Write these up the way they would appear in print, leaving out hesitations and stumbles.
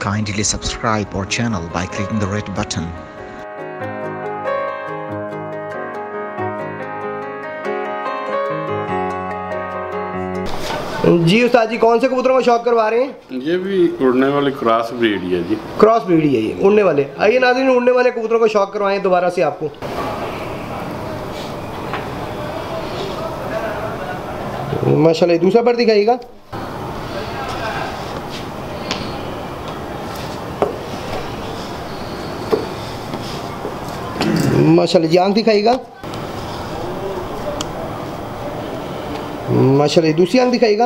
Kindly subscribe our channel by clicking the red button. जी उस्ताद जी, कौन से कबूतरों का शौक करवा रहे हैं? ये भी उड़ने वाले क्रॉस ब्रीड है जी। क्रॉस ब्रीड ही है ये, उड़ने वाले। आइए नाज़रीन, उड़ने वाले कबूतरों का शौक करवाएं दोबारा से आपको। माशाल्लाह, दूसरा पर दिखाइएगा। माशाल्लाह जी, आंख दिखाइएगा। माशाल्लाह, दूसरी आंख दिखाइएगा।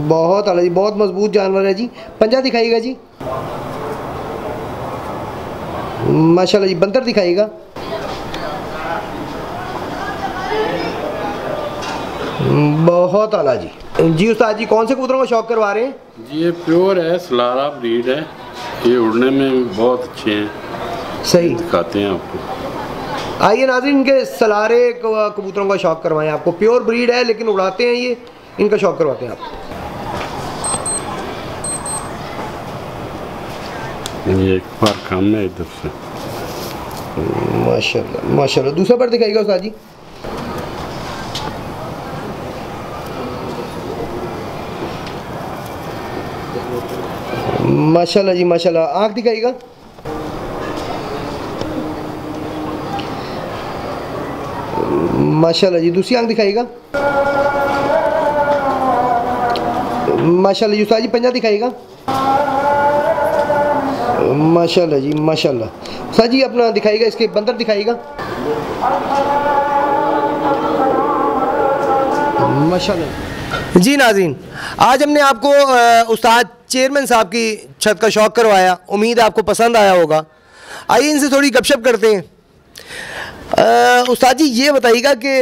बहुत आला जी, बहुत मजबूत जानवर है जी। पंजा दिखाइएगा जी। माशाल्लाह जी, बंतर दिखाइएगा। बहुत आला जी। जी उस्ताद जी, कौन से कबूतरों का शौक करवा रहे हैं? जी ये प्योर है, सलारा ब्रीड है। ये उड़ने में बहुत अच्छे हैं। सही दिखाते हैं आपको। आइए नाज़रीन, इनके सलारे कबूतरों का शौक करवाएं आपको। प्योर ब्रीड है लेकिन उड़ाते हैं ये, इनका शौक करवाते हैं आपको। ये एक बार कम है इधर से। माशाल्लाह माशाल्लाह, दूसरा पर दिखाइएगा उस्ताद जी। माशाल्लाह जी माशाल्लाह, आँख दिखाइएगा। माशाल्लाह जी, दूसरी आँख दिखाइएगा। माशाल्लाह जी, उस्ताद जी पंजा दिखाइएगा। माशाल्लाह जी माशाल्लाह। उस्ताद जी अपना दिखाइएगा, इसके बंदर दिखाइएगा। माशाल्लाह जी। नाज़रीन, आज हमने आपको उस्ताद चेयरमैन साहब की छत का शौक़ करवाया। उम्मीद है आपको पसंद आया होगा। आइए इनसे थोड़ी गपशप करते हैं। उस्ताद जी ये बताइएगा कि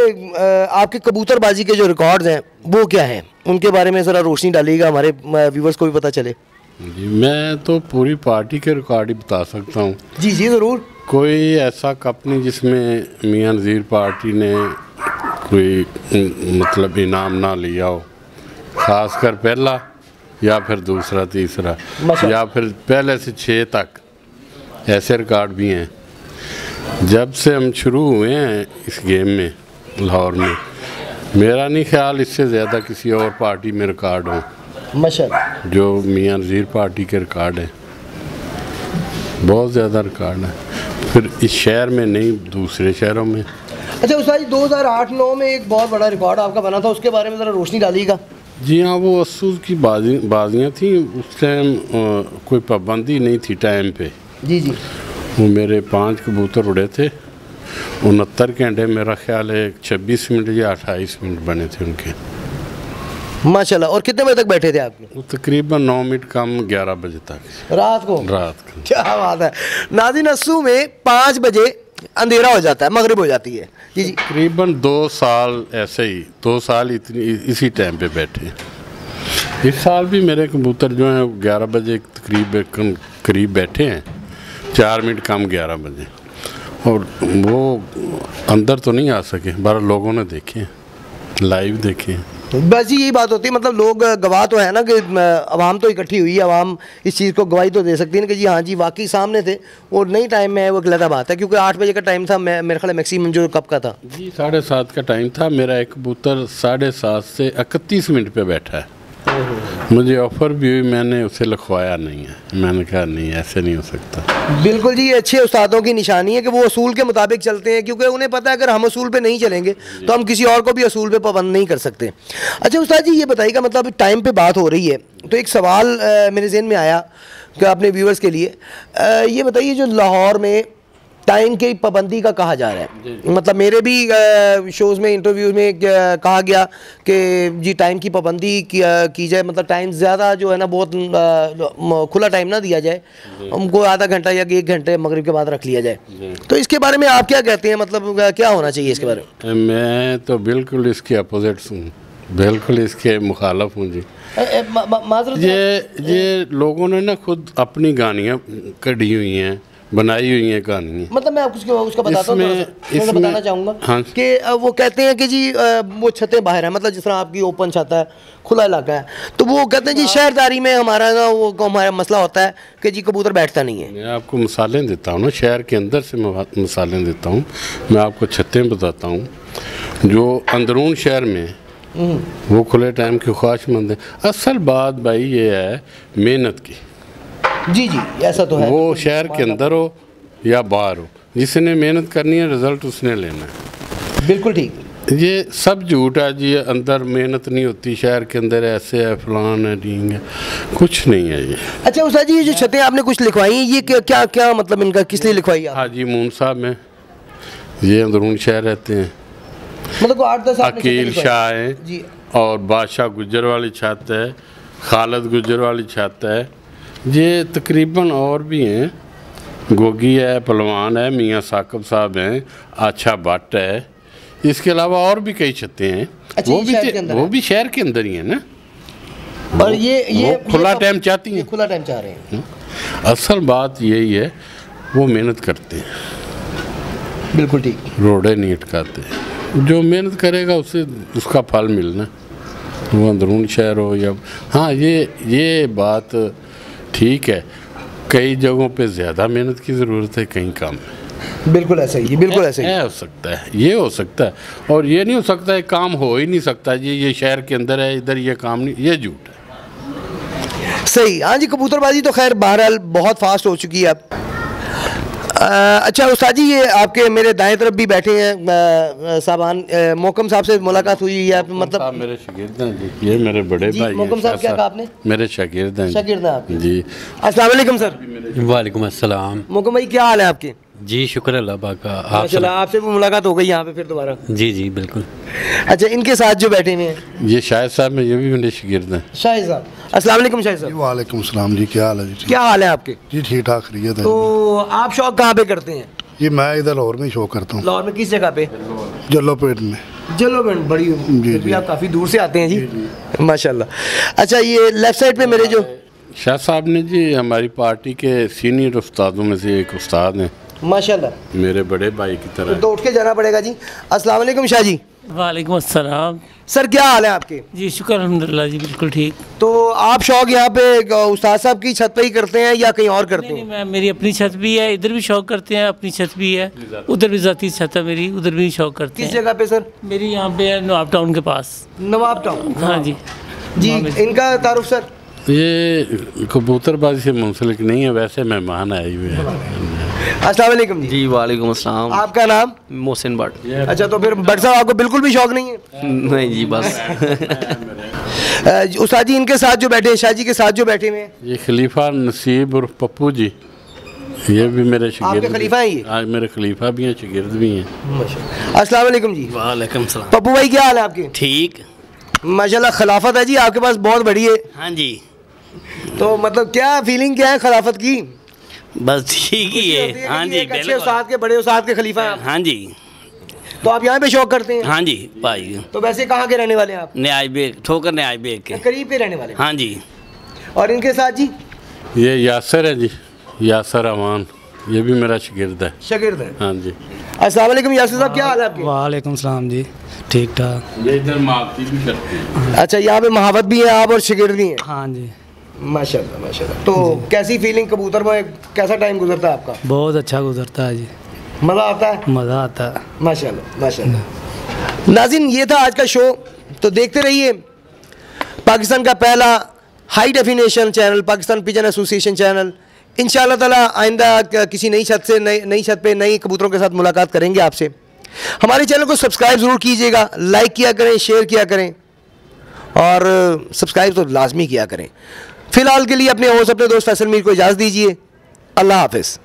आपके कबूतरबाजी के जो रिकॉर्ड्स हैं वो क्या हैं, उनके बारे में ज़रा रोशनी डालिएगा, हमारे व्यूवर्स को भी पता चले। जी मैं तो पूरी पार्टी के रिकॉर्ड ही बता सकता हूँ। जी जी ज़रूर। कोई ऐसा कप नहीं जिसमें मियां नज़ीर पार्टी ने कोई मतलब इनाम ना लिया हो, ख़ासकर पहला या फिर दूसरा तीसरा या फिर पहले से 6 तक, ऐसे रिकॉर्ड भी हैं। जब से हम शुरू हुए हैं इस गेम में लाहौर में, मेरा नहीं ख्याल इससे ज़्यादा किसी और पार्टी में रिकॉर्ड हो माशाल्लाह। जो मियां नज़ीर पार्टी के रिकॉर्ड हैं, बहुत ज़्यादा रिकॉर्ड है। फिर इस शहर में नहीं, दूसरे शहरों में। अच्छा उस्ताद जी, 2008-9 में एक बहुत बड़ा रिकॉर्ड आपका बना था, उसके बारे में ज़रा रोशनी डालिएगा। जी हाँ, वो अस्सू की बाजियाँ थी। उस टाइम कोई पाबंदी नहीं थी टाइम पे। जी जी। वो मेरे 5 कबूतर उड़े थे। 69 घंटे मेरा ख्याल है 26 मिनट या 28 मिनट बने थे उनके। माशाल्लाह। और कितने बजे तक बैठे थे आपने? वो तकरीबन 9 मिनट कम 11 बजे तक रात को। को। क्या बात है नाज़रीन, अस्सू में 5 बजे अंधेरा हो जाता है, मगरिब हो जाती है। जी जी। तकरीबन 2 साल ऐसे ही, 2 साल इसी टाइम पे बैठे। इस साल भी मेरे कबूतर जो हैं 11 बजे करीब बैठे हैं, 4 मिनट कम 11 बजे। और वो अंदर तो नहीं आ सके, 12 लोगों ने देखे, लाइव देखे। बस यही बात होती है, मतलब लोग गवाह तो है ना कि अवाम तो इकट्ठी हुई है, अवाम इस चीज़ को गवाही तो दे सकती है ना कि जी हाँ जी वाकई सामने थे। और नई टाइम में वो गलत बात है, क्योंकि 8 बजे का टाइम था, मेरे ख्याल मैक्सिमम जो कब का था जी 7:30 का टाइम था। मेरा एक कबूतर 7:30 से 31 मिनट पे बैठा है। मुझे ऑफ़र भी हुई, मैंने उसे लिखवाया नहीं है। मैंने कहा नहीं, ऐसे नहीं हो सकता। बिल्कुल जी, ये अच्छे उस्तादों की निशानी है कि वो असूल के मुताबिक चलते हैं, क्योंकि उन्हें पता है अगर हम असूल पे नहीं चलेंगे तो हम किसी और को भी असूल पे पाबंद नहीं कर सकते। अच्छा उस्ताद जी ये बताइएगा, मतलब टाइम पे बात हो रही है तो एक सवाल मेरे ज़हन में आया कि अपने व्यूअर्स के लिए ये बताइए, जो लाहौर में टाइम की पाबंदी का कहा जा रहा है, मतलब मेरे भी शोज़ में इंटरव्यूज़ में कहा गया कि जी टाइम की पाबंदी की जाए, मतलब टाइम ज़्यादा जो है ना, बहुत खुला टाइम ना दिया जाए, हमको आधा घंटा या 1 घंटे मगरिब के बाद रख लिया जाए। तो इसके बारे में आप क्या कहते हैं, मतलब क्या होना चाहिए इसके बारे में? मैं तो बिल्कुल इसके अपोजिट हूँ, बिल्कुल इसके मुखालफ हूँ जी। ये लोगों ने ना खुद अपनी गानियाँ कढ़ी हुई हैं, बनाई हुई है कहानी। मतलब मैं आपको उसका बताता हूँ, इसमें बताना चाहूँगा हाँ कि वो कहते हैं कि जी वो छतें बाहर हैं, मतलब जिस तरह आपकी ओपन छत है, खुला इलाका है, तो वो कहते हैं जी शहरदारी में हमारा ना वो हमारा मसला होता है कि जी कबूतर बैठता नहीं है। मैं आपको मिसालें देता हूँ ना, शहर के अंदर से मिसालें देता हूँ। मैं आपको छतें बताता हूँ जो अंदरून शहर में वो खुले टाइम की ख्वाहिशमंद है। असल बात भाई ये है मेहनत की। जी जी ऐसा तो है, वो शहर के अंदर हो या बाहर हो, जिसने मेहनत करनी है रिजल्ट उसने लेना है। बिल्कुल ठीक। ये सब झूठ है जी, अंदर मेहनत नहीं होती, शहर के अंदर ऐसे है, फलान है, ढींग है, कुछ नहीं है ये। अच्छा उस्ताद जी, ये जो छतें आपने कुछ लिखवाई हैं, ये क्या क्या मतलब इनका किस लिए लिखवाई आप? हाजी मून साहब में, ये अंदरून शहर रहते हैं, मतलब को 8-10 अकील शाह है और बादशाह गुज्जर वाली छत है, खालिद गुज्जर वाली छत है, ये तकरीबन और भी हैं, गोगी है, पलवान है, मियाँ साकिब साहब हैं, अच्छा भट्ट है, इसके अलावा और भी कई छतें हैं। अच्छा, वो भी शहर के अंदर ही है ना। और ये खुला टाइम चाहती हैं, खुला टाइम चाह रहे हैं। असल बात यही है, वो मेहनत करते हैं। बिल्कुल ठीक। रोड़े नहीं अटकाते, जो मेहनत करेगा उसे उसका फल मिलना, वो अंदरून शहर हो या। हाँ ये बात ठीक है, कई जगहों पे ज़्यादा मेहनत की ज़रूरत है, कहीं कम है। बिल्कुल ऐसा ही, बिल्कुल ऐसा ही हो सकता है, ये हो सकता है, और ये नहीं हो सकता है काम हो ही नहीं सकता जी, ये शहर के अंदर है, इधर ये काम नहीं, ये झूठ है। सही। हाँ जी, कबूतरबाजी तो खैर बहरहाल बहुत फास्ट हो चुकी है अब। अच्छा उस्ताद जी, ये आपके मेरे दाएं तरफ भी बैठे हैं साहबान, मोकम साहब से मुलाकात हुई है मतलब? मेरे शागिर्द हैं जी, ये मेरे बड़े भाई। मोकम साहब क्या कहा आपने? मेरे शागिर्द हैं। शागिर्द हैं आप जी। अस्सलाम वालेकुम सर। वालेकुम अस्सलाम। मोकम भाई क्या हाल है आपके? जी शुक्र अल्लाह पाक का। आपसे भी मुलाकात हो गई यहाँ पे फिर दोबारा? जी जी बिल्कुल। अच्छा, इनके साथ जो बैठे हुए हैं ये शाहिद साहब में, ये भी मेरे शागिर्द हैं। शाहिद साहब, अस्सलाम वालेकुम शाहिद साहब। वालेकुम सलाम जी, क्या हाल है जी? क्या हाल है आपके? जी ठीक ठाक खैरियत है। तो आप शौक कहाँ पे करते हैं? जी मैं इधर लाहौर में शौक करता हूँ। लाहौर में किस जगह पे? जलोपेट में। जलोपेट, बड़ी फिर भी आप काफ़ी दूर से आते हैं जी, माशाल्लाह। अच्छा, ये लेफ्ट साइड पे मेरे जो शाह साहब ने जी, हमारी पार्टी के सीनियर उस्तादों में से एक उस्ताद हैं, माशाल्लाह, मेरे बड़े भाई की तरह। तो उठ के जाना पड़ेगा जी। अस्सलाम वालेकुम शाह जी। वालेकुम अस्सलाम। सर क्या हाल है आपके? जी शुक्र अल्हम्दुलिल्लाह जी, बिल्कुल ठीक। तो आप शौक यहाँ पे उस्ताद साहब की छत पे ही करते हैं या कहीं और करते नहीं, हैं? मैं मेरी अपनी छत भी है, इधर भी शौक करते हैं, अपनी छत भी है, उधर भी जाती छत है मेरी, उधर भी शौक करते किस हैं। जगह पे सर? मेरी यहाँ पे है नवाब टाउन के पास। नवाब टाउन। हाँ जी जी, इनका तारुफ सर? ये कबूतरबाजी से मुंसलिक नहीं है, वैसे मेहमान आए हुए हैं। अस्सलाम वालेकुम जी। जी वालेकुम अस्सलाम। आपका नाम? मोहसिन भट्ट। अच्छा, तो फिर भट्ट साहब आपको बिल्कुल भी शौक नहीं है? नहीं जी बस। उस्ताद जी, इनके साथ जो बैठे हैं, शाह जी के साथ जो बैठे हुए हैं, ये खलीफा नसीब और पप्पू जी, ये भी मेरे शागिर्द। आपके खलीफा हैं ये? आज मेरे खलीफा भी हैं, शागिर्द भी हैं। अस्सलाम वालेकुम जी। वालेकुम सलाम। पप्पू भाई क्या हाल है आपके? ठीक माशाल्लाह, खिलाफत है जी आपके पास बहुत बड़ी है। हाँ जी, तो मतलब क्या फीलिंग क्या है खिलाफत की? बस ठीक ही है। हाँ जी अच्छे बिल्कुल। उस्ताद के, बड़े उस्ताद के खलीफा हैं आप। हाँ जी। तो आप यहाँ पे शौक करते हैं? हाँ जी भाई। तो वैसे कहाँ के रहने वाले हैं आप? न्याय बेग, ठोकर न्याय बेग के। करीब के रहने वाले हैं। हाँ जी। और इनके साथ जी? ये यासर है जी, यासर अमान, ये भी मेरा शागिर्द है। शागिर्द है। हाँ जी। अस्सलाम वालेकुम यासर साहब, क्या हाल है आपके? वालेकुम सलाम जी, ठीक ठाक। ये इधर माफी भी करते हैं। अच्छा, यहाँ पे महावत भी है आप और शागिर्द भी हैं? हाँ जी माशाल्लाह माशाल्लाह। तो कैसी फीलिंग, कबूतर में कैसा टाइम गुजरता है आपका? बहुत अच्छा गुजरता है जी, मज़ा आता है? मज़ा आता है माशाल्लाह माशाल्लाह। नाज़रीन, ये था आज का शो। तो देखते रहिए पाकिस्तान का पहला high definition channel, Pakistan pigeon association channel. इंशाअल्लाह ताला आइंदा किसी नई छत से नई छत पे नई कबूतरों के साथ मुलाकात करेंगे आपसे। हमारे चैनल को सब्सक्राइब ज़रूर कीजिएगा, लाइक किया करें, शेयर किया करें और सब्सक्राइब तो लाजमी किया करें। फ़िलहाल के लिए अपने होस्ट, अपने दोस्त फैसल मीर को इजाज़त दीजिए। अल्लाह हाफ़िज़।